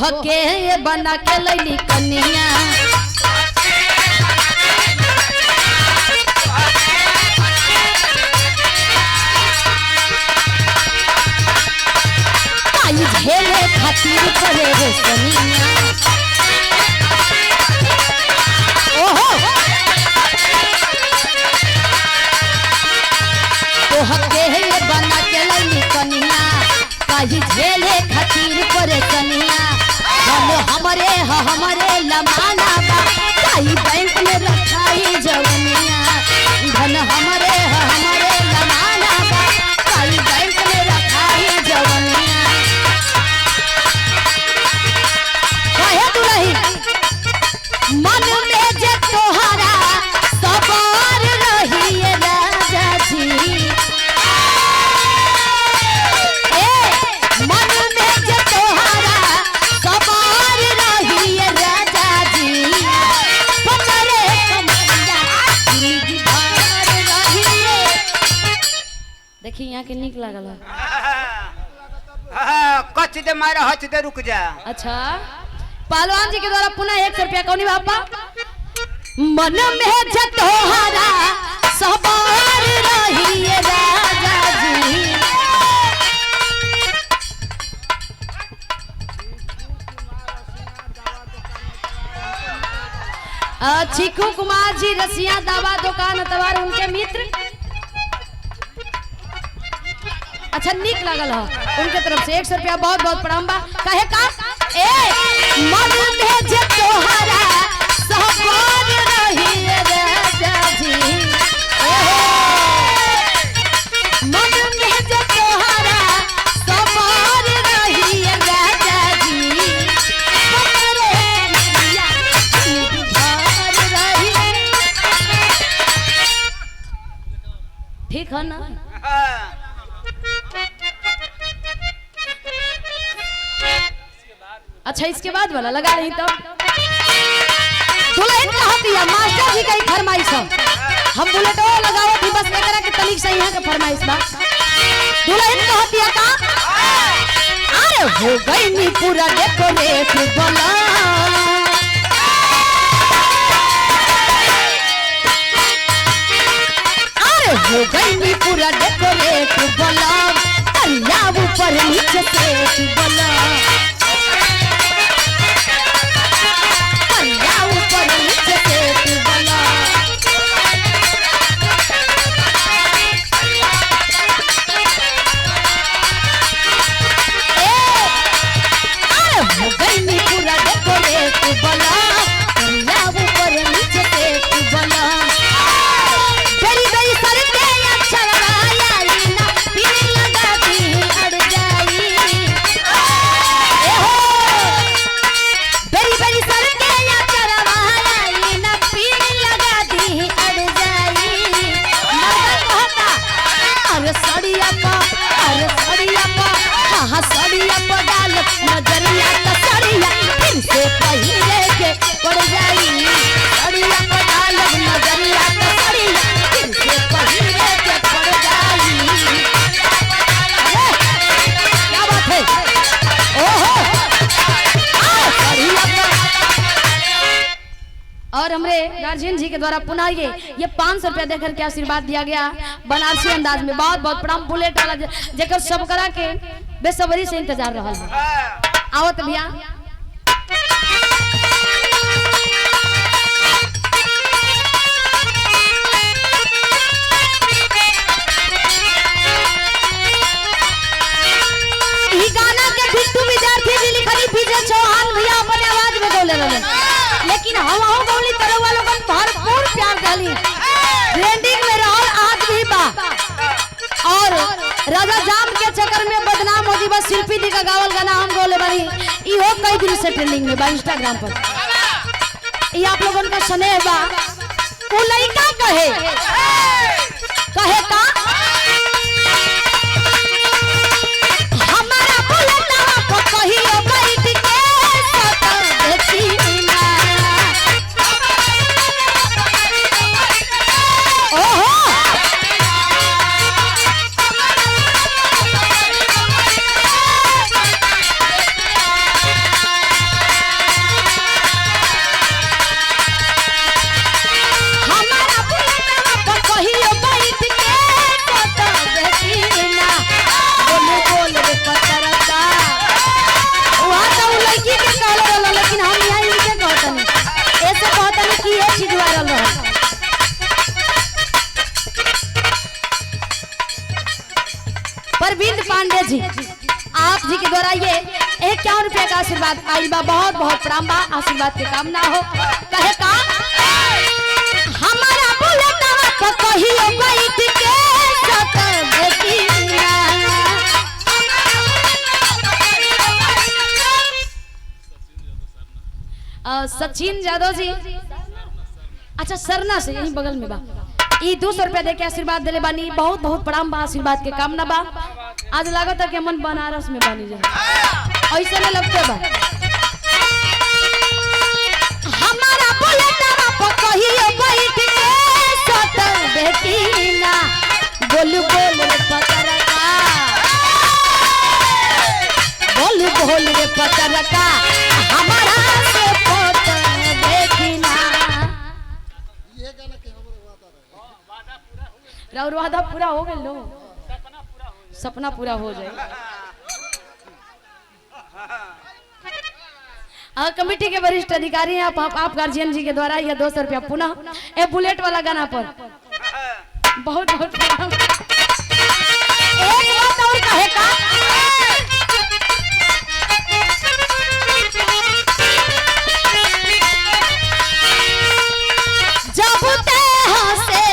तोहके बना के लैली कन्या झेले खातिर करे रे सनिया ओहो तोहके बना के लैली कन्या काहे झेले खातिर करे सनिया हम हमरे लमाना बा काहे बैंक में रखाई जवनिया धन हमरे लमाना बा काहे बैंक में रखाई जवनिया मन में जे तोहरा सवार रही राजा जी मन में जे तोहरा सवार रही राजा जी पकड़े कमरिया देखिए यहाँ के निक लागल कच दे मारा हच दे रुक जा। अच्छा पहलवान जी के द्वारा पुनः 100 रुपया कौनी बापा मन में जतोहरा सवार रही राजा जी चीकू कुमार जी रसिया दवा दुकान तवार उनके मित्र अच्छा निक लागल हो उनके तरफ से 100 रुपया बहुत बहुत प्रणाम बा काहे का मन में जे तोहरा सवार रही राजा जी मन में जे तोहरा सवार रही राजा जी ठीक है ना अच्छा इसके बाद वाला लगा रही तब दुल्हन कहा दिया मास्टर जी का ही फरमाइश हम बुलेट वो लगाओ थी बस एकरा के तलीक से यहाँ का फरमाइश बा दुल्हन कहा दिया का अरे हो गई नी पूरा डेकोरेट बोला अरे हो गई नी पूरा डेकोरेट बोला कन्या ऊपर नीचे से बोला और हमारे गार्जियन जी के द्वारा पुनः ये 500 रुपया देकर के आशीर्वाद दिया गया बनारसी अंदाज में बहुत बहुत प्रणाम बुलेट वाला जेकर सब करा के बेसब्री से इंतजार रहा है आवत भैया गाना के बिट्टू विद्यार्थी जी लिखली विजय चौहान भैया अपने आवाज में बोले रहे लेकिन हम गौली तरह वालों का भरपूर प्यार डाली ट्रेंडिंग में रहल आज भी बा और राजा जाम के चक्कर में बदनाम हो जी बस शिल्पी दी का गावल गाना हम बोले बनी इहो कई दिन से ट्रेंडिंग में बा इंस्टाग्राम पर ये आप लोगों का स्नेह बा वो लड़का कहे का हमारा बुलेटवा पर कहियो बैठ के सता देखी ना ओहो जी आप जी के द्वारा ये 51 रुपया का आशीर्वाद आई बा, बहुत बहुत प्रणाम बा, आशीर्वाद के कामना हो। कहे का हमारा बुलेट तो कहियो बैठ के सत बेटिया। सचिन यादव जी, अच्छा सरना से यही बगल में बा, ई 200 रुपया दे के आशीर्वाद दिले बानी, बहुत बहुत प्रणाम बा, आशीर्वाद के कामना बा। आज लागत है कि मन बनारस में बानी जा, ऐसा नहीं लगता बा। हमारा बुलेटवा पर कहियो बैठ के सत बेटिया, बोल बोल रे पतरका, बोल बोल रे पतरका, हमारा से पोत देखिना। और वादा पूरा हो गया लो, सपना पूरा हो जाए। कमेटी के वरिष्ठ अधिकारी हैं आप गार्जियन जी के द्वारा यह 200 रुपया पुनः ए बुलेट वाला गाना पर बहुत बहुत प्रणाम। एक बात और कहे का जब ते हंसे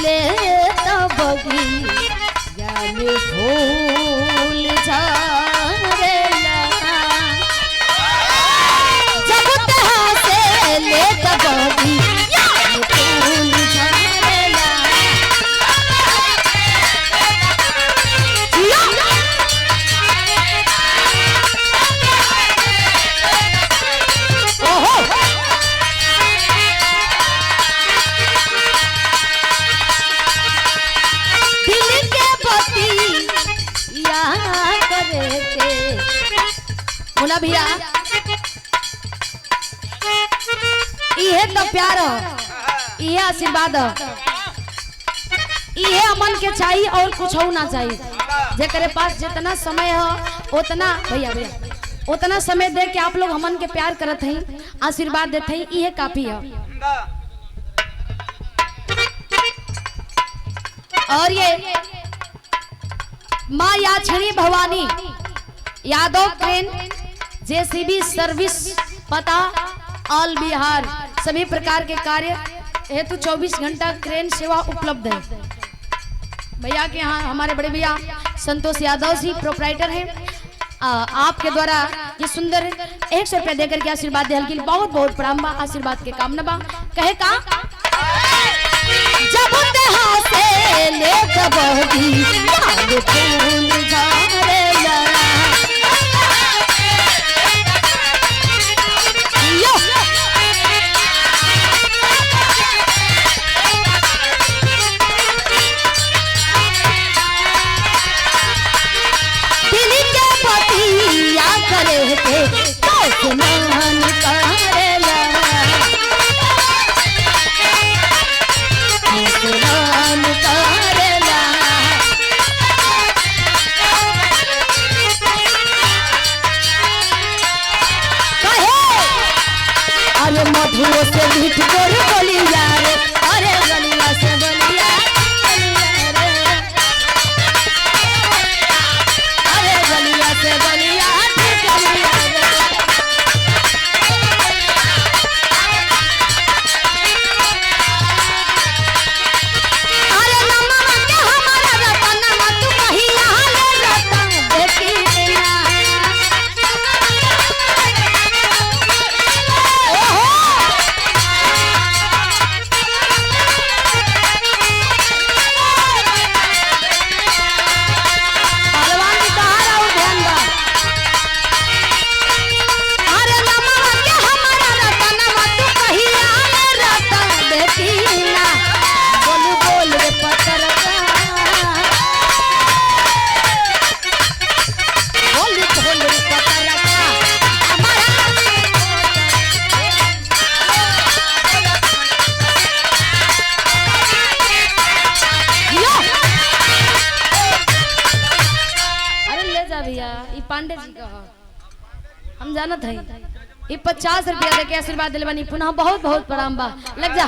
ले तबगी यानी भूल जाएला, जब ते हंसे ले तबगी यानी भूल जाएला। मुना भैया इहे तो प्यार हो, इहे आशीर्वाद हो, इहे अमन के चाहिए और कुछ हो ना चाहिए। जेकरे पास जितना समय हो उतना भैया भैया उतना समय दे के आप लोग हमन के प्यार करत हैं, आशीर्वाद देते हैं, इहे काफी है। और ये माँ याचरी Bhavani Yadav crane JCB service पता ऑल बिहार, सभी प्रकार के कार्य हेतु 24 घंटा क्रेन सेवा उपलब्ध है। भैया के यहाँ हमारे बड़े भैया संतोष यादव जी प्रोप्राइटर हैं, आपके द्वारा ये सुंदर 100 रुपया देकर के आशीर्वाद दिया के लिए बहुत बहुत प्रणाम बा, आशीर्वाद के कामना बा। कहे का जब ते हासे ले कबही याद फूल झारेला, दिल के पतिया करे थे तो स्नान करेला, स्नान करेला। अरे मधुओ से मीठ कर बोलिया रे, अरे गलिया से बोलिया, अरे गलिया से बोलिया, अरे नमः के हमारा रतन मत कहिया ले रतन बेटिया। पांडे जी का हम जानत है। 50 रुपया दे के आशीर्वाद दिलवानी, पुनः बहुत बहुत प्रणाम बा, लग जा।